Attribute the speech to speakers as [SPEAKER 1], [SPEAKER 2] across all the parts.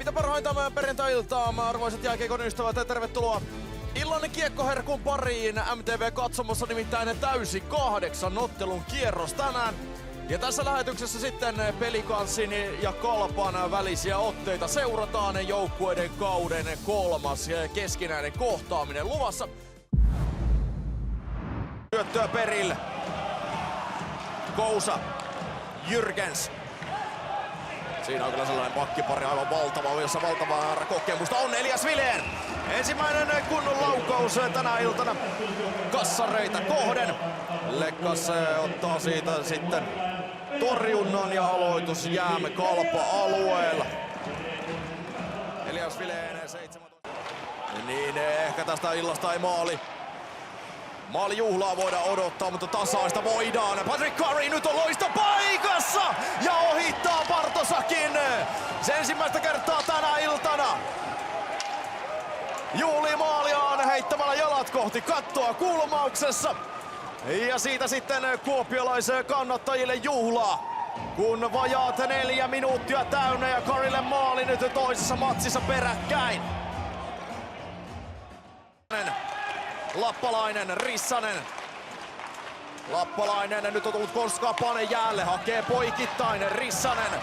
[SPEAKER 1] Mitä parhainta perjantai-iltaa, arvoisat jääkiekon ystävät, ja tervetuloa illan kiekkoherkun pariin. MTV-katsomossa nimittäin täysi 8 ottelun kierros tänään. Ja tässä lähetyksessä sitten Pelikanssin ja Kalpan välisiä otteita seurataan. Joukkueiden kauden 3. keskinäinen kohtaaminen luvassa. Syöttöä perille. Kousa. Jürgens. Siinä on kyllä sellainen pakkipari aivan valtava, jossa valtava määrä kokemusta on Elias Wilén. Ensimmäinen kunnon laukaus tänä iltana kassareita kohden. Lekkas ottaa siitä sitten torjunnan ja aloitus jäämme Kalpa-alueella. Elias Wilén 17. Niin ehkä tästä illasta ei maalijuhlaa voidaan odottaa, mutta tasaista voidaan. Patrick Curry nyt on loista paikassa ja ohittaa Bartosakin. Se ensimmäistä kertaa tänä iltana. Juuli maaliaan heittämällä jalat kohti kattoa kulmauksessa. Ja siitä sitten kuopiolaisille kannattajille juhlaa. Kun vajaat 4 minuuttia täynnä ja Currylle maali nyt toisessa matsissa peräkkäin. Lappalainen, Rissanen. Lappalainen, nyt on tullut Koskapanen jäälle, hakee poikittain, Rissanen.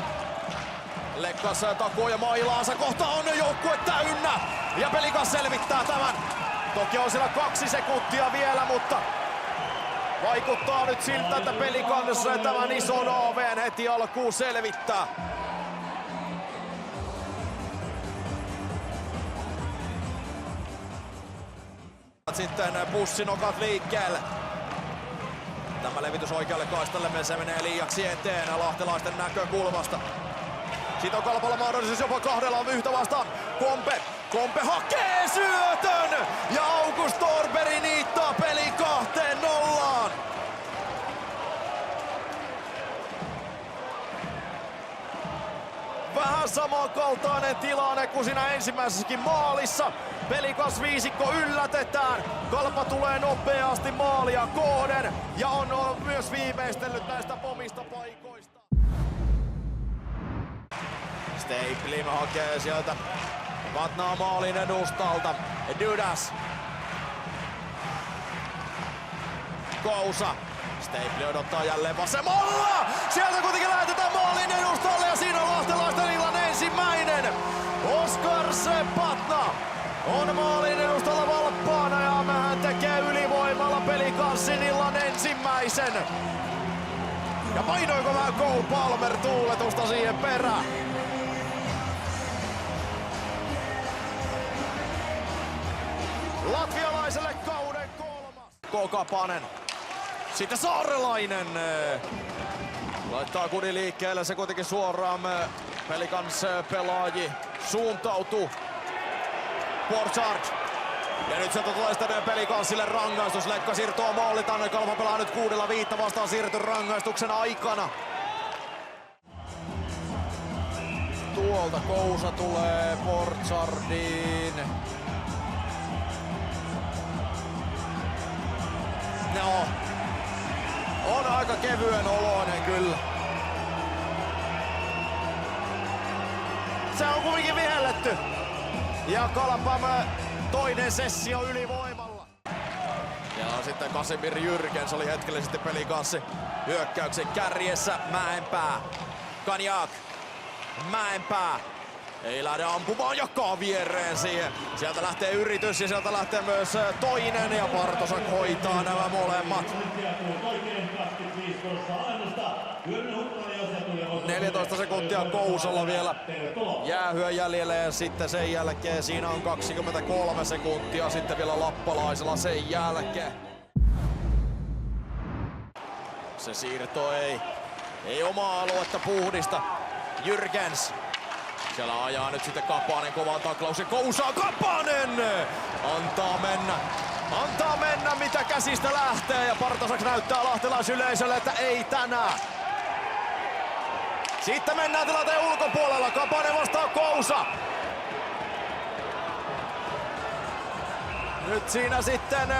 [SPEAKER 1] Lekkas takoo ja mailaansa, kohta on joukkue täynnä. Ja Pelikas selvittää tämän. Toki on siellä 2 sekuntia vielä, mutta vaikuttaa nyt siltä, että Pelikans tämän ison AV:n heti alkuun selvittää. Sitten pussinokat liikkeelle. Tämä levitys oikealle kaistalle, se menee liiaksi eteen lahtelaisten näkökulmasta. Siitä on Kalpalla mahdollisuus jopa 2 yhtä vastaan. Kompe hakee syötön! Ja August Thornberg niittaa peli 2-0. Vähän samankaltainen tilanne kuin siinä ensimmäisessäkin maalissa. Pelikas viisikko yllätetään. Kalpa tulee nopeasti maalia kohden ja on myös viimeistellyt näistä omista paikoista. Stapelin hakee sieltä Vatnaa maalin edustalta. Dudas. Kousa. Staple odottaa jälleen vasemmalla. Sieltä kuitenkin lähetetään maalin edustalle ja siinä on lahtelaisten illan ensimmäinen. Oskar Sepatna on maalin edustalla valppaana ja hän tekee ylivoimalla Pelikanssin illan ensimmäisen. Ja painoiko vähän Cole Palmer tuuletusta siihen perään? Latvialaiselle kauden 3. Kokapanen. Sitten Saarelainen laittaa kudin liikkeelle, se kuitenkin suoraan Pelikans pelaaji suuntautuu. Borchardt. Ja nyt sieltä tulee sitten Pelikansille rangaistus. Lekka siirtoo maalitanne. Kalpa pelaa nyt 6-5 vastaan siirretyn rangaistuksen aikana. Tuolta Kousa tulee Borchardiin. No. On aika kevyen oloinen kyllä. Se on kuitenkin vihelletty. Ja Kalpam toinen sessio ylivoimalla. Ja sitten Kasimir Jürgens oli hetkellisesti Pelikanssi hyökkäyksen kärjessä. Mäenpää. Kanjak. Mäenpää. Ei lähde ampumaan jakaa viereen siihen. Sieltä lähtee yritys ja sieltä lähtee myös toinen ja Bartosak hoitaa nämä molemmat. 14 sekuntia Kousalla vielä jäähyä jäljellä ja sitten sen jälkeen siinä on 23 sekuntia sitten vielä lappalaisella sen jälkeen. Se siirto ei omaa aluetta puhdista. Jürgens. Siellä ajaa nyt sitten Kapanen kovaa taklauksen. Kousaa Kapanen! Antaa mennä mitä käsistä lähtee ja Bartosak näyttää lahtelaisyleisölle, että ei tänään. Sitten mennään tilanteen ulkopuolella. Kapanen vastaa Kousa. Nyt siinä sitten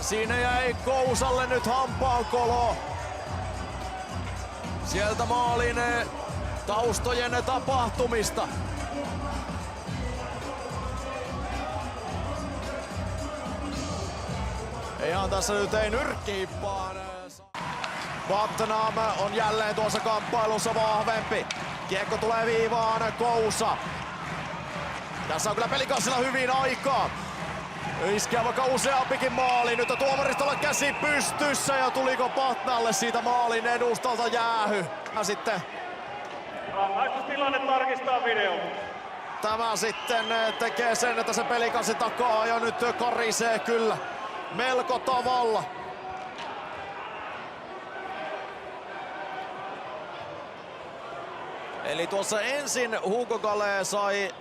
[SPEAKER 1] siinä jäi Kousalle nyt hampaankolo. Sieltä maalin taustojen tapahtumista. Ihan tässä nyt ei nyrkkiippaan. Putnam on jälleen tuossa kamppailussa vahvempi. Kiekko tulee viivaan, Kousa. Tässä on kyllä Pelicansilla hyvin aikaa. Iskeä vaikka useampikin maali. Nyt on tuomaristolla käsi pystyssä ja tuliko Patnalle siitä maalin edustalta jäähy. Ja sitten
[SPEAKER 2] rangaistustilanne tarkistaa video.
[SPEAKER 1] Tämä sitten tekee sen, että se Pelicansin takaa ja nyt karisee kyllä melko tavalla. Eli tuossa ensin Hugo Galea sai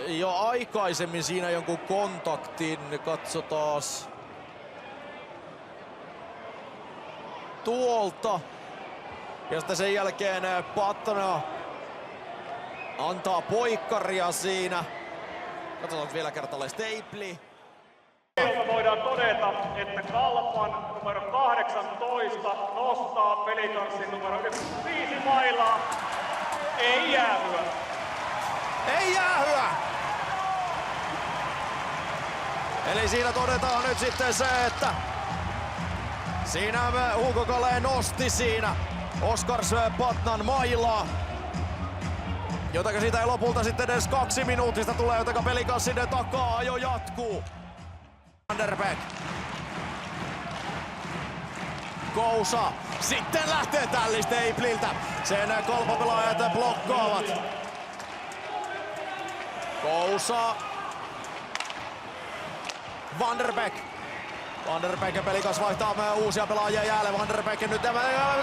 [SPEAKER 1] jo aikaisemmin siinä jonkun kontaktin. Katsotaas tuolta. Ja sitten sen jälkeen Patna antaa poikkaria siinä. Katsotaan vielä kertaalleen Stapli.
[SPEAKER 2] Voidaan todeta, että Kalpan numero 18 nostaa Pelicansin numero 5 mailaa. Ei jäähyä.
[SPEAKER 1] Ei jäähyä! Eli siinä todetaan nyt sitten se, että siinä Hugo Galea nosti siinä Oskars Patnan mailaa. Jotenka siitä ei lopulta sitten edes 2 minuutista tulee, jotenka Pelicansin takaa jo jatkuu. Vanderbeck. Kousa. Sitten lähtee tälli Stapliltä. Sen Kalpa-pelaajat blokkaavat. Kousa. Vanderbeck. Vanderbeck ja Pelicans vaihtaa uusia pelaajia jälleen. Vanderbeck nyt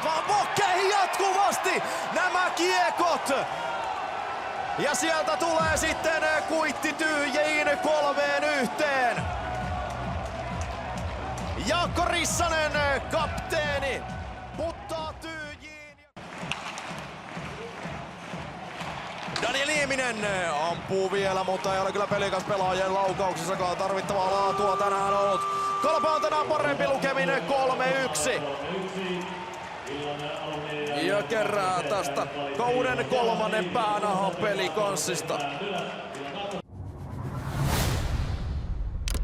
[SPEAKER 1] vaan pokkeihin jatkuvasti nämä kiekot. Ja sieltä tulee sitten kuitti tyhjiin 3-1. Jaakko Rissanen, kapteeni, puttaa tyhjiin. Daniel Nieminen ampuu vielä, mutta ei ole kyllä Pelicans pelaajien laukauksissakaan tarvittavaa laatua tänään ollut. Kalpa on tänään parempi lukemin 3-1. Ja kerää tästä kauden 3. päänahan Pelicansista.